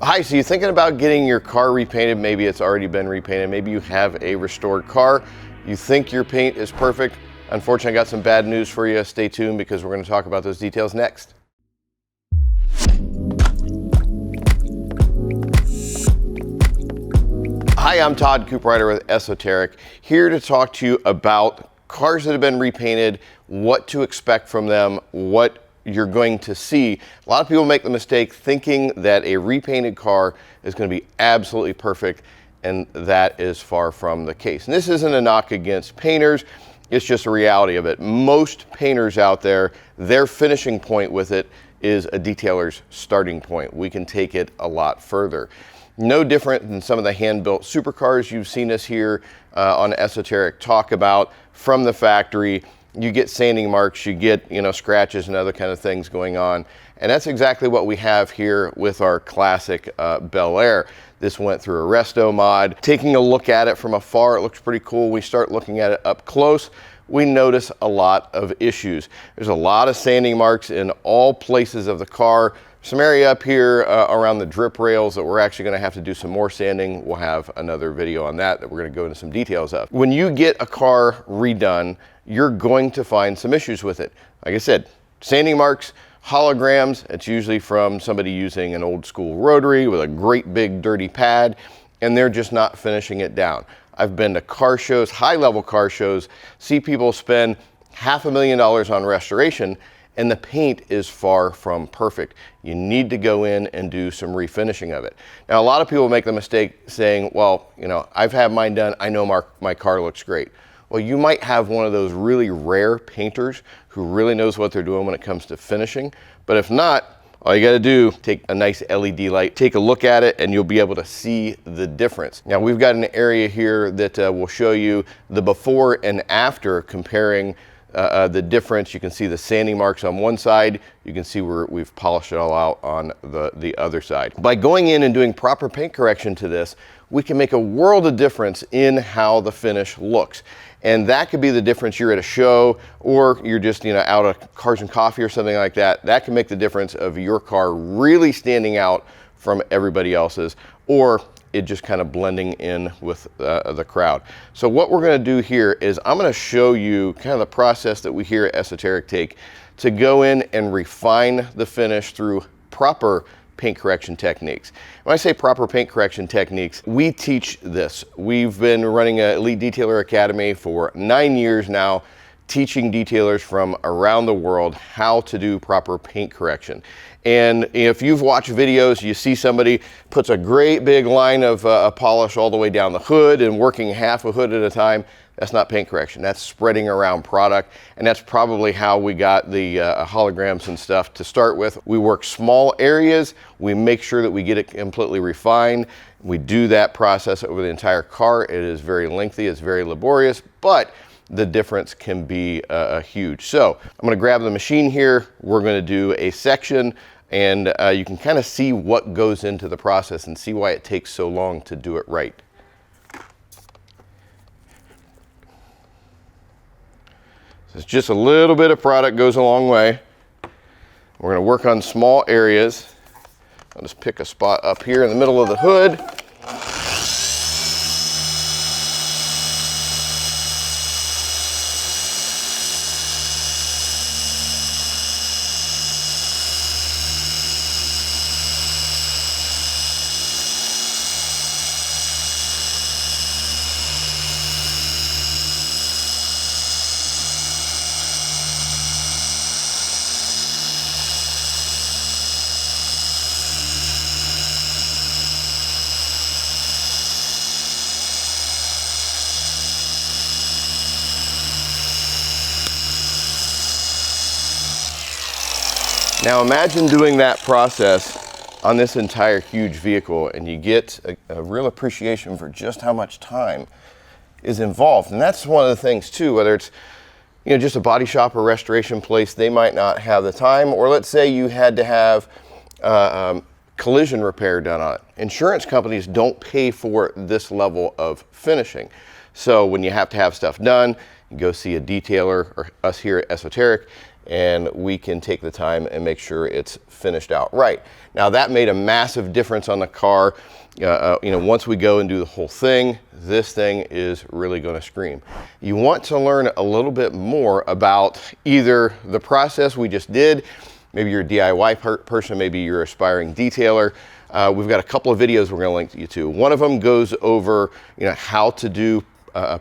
Hi, so you're thinking about getting your car repainted. Maybe it's already been repainted. Maybe you have a restored car. You think your paint is perfect. Unfortunately, I got some bad news for you. Stay tuned because we're going to talk about those details next. Hi, I'm Todd Cooperrider with Esoteric, here to talk to you about cars that have been repainted, what to expect from them, what you're going to see. A lot of people make the mistake thinking that a repainted car is going to be absolutely perfect, and that is far from the case. And this isn't a knock against painters, it's just a reality of it. Most painters out there, their finishing point with it is a detailer's starting point. We can take it a lot further. No different than some of the hand-built supercars you've seen us here on Esoteric talk about from the factory. You get sanding marks, you get scratches and other kind of things going on. And that's exactly what we have here with our classic BelAir. This went through a resto mod. Taking a look at it from afar, it looks pretty cool. We start looking at it up close, we notice a lot of issues. There's a lot of sanding marks in all places of the car. Some area up here around the drip rails that we're actually going to have to do some more sanding. We'll have another video on that we're going to go into some details of. When you get a car redone, you're going to find some issues with it. Like I said, sanding marks, holograms, it's usually from somebody using an old school rotary with a great big dirty pad, and they're just not finishing it down. I've been to car shows, high level car shows, see people spend $500,000 on restoration, and the paint is far from perfect. You need to go in and do some refinishing of it. Now, a lot of people make the mistake saying, well, I've had mine done, I know my car looks great. Well, you might have one of those really rare painters who really knows what they're doing when it comes to finishing. But if not, all you gotta do, take a nice LED light, take a look at it, and you'll be able to see the difference. Now, we've got an area here that will show you the before and after comparing the difference. You can see the sanding marks on one side. You can see where we've polished it all out on the other side. By going in and doing proper paint correction to this, we can make a world of difference in how the finish looks. And that could be the difference. You're at a show or you're just out of Cars and Coffee or something like that. That can make the difference of your car really standing out from everybody else's, or it just kind of blending in with the crowd. So what we're going to do here is I'm going to show you kind of the process that we here at Esoteric take to go in and refine the finish through proper paint correction techniques. When I say proper paint correction techniques, we teach this. We've been running an Elite Detailer Academy for 9 years now, teaching detailers from around the world how to do proper paint correction. And if you've watched videos, you see somebody puts a great big line of polish all the way down the hood and working half a hood at a time. That's not paint correction. That's spreading around product. And that's probably how we got the holograms and stuff to start with. We work small areas. We make sure that we get it completely refined. We do that process over the entire car. It is very lengthy. It's very laborious, but the difference can be huge. So I'm going to grab the machine here. We're going to do a section, and you can kind of see what goes into the process and see why it takes so long to do it right. So it's just a little bit of product goes a long way. We're going to work on small areas. I'll just pick a spot up here in the middle of the hood. Now imagine doing that process on this entire huge vehicle, and you get a real appreciation for just how much time is involved. And that's one of the things too, whether it's just a body shop or restoration place, they might not have the time, or let's say you had to have collision repair done on it. Insurance companies don't pay for this level of finishing. So when you have to have stuff done, you go see a detailer or us here at Esoteric, and we can take the time and make sure it's finished out right. Now that made a massive difference on the car. You know, once we go and do the whole thing, this thing is really going to scream. You want to learn a little bit more about either the process we just did, maybe you're a DIY person, maybe you're an aspiring detailer. We've got a couple of videos we're going to link you to. One of them goes over, you know, how to do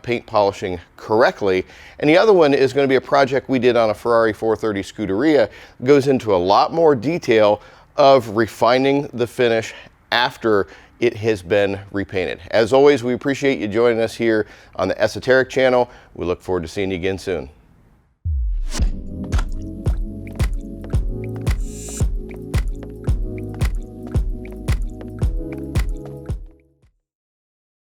paint polishing correctly, and the other one is going to be a project we did on a Ferrari 430 Scuderia. It goes into a lot more detail of refining the finish after it has been repainted. As always, we appreciate you joining us here on the Esoteric channel. We look forward to seeing you again soon.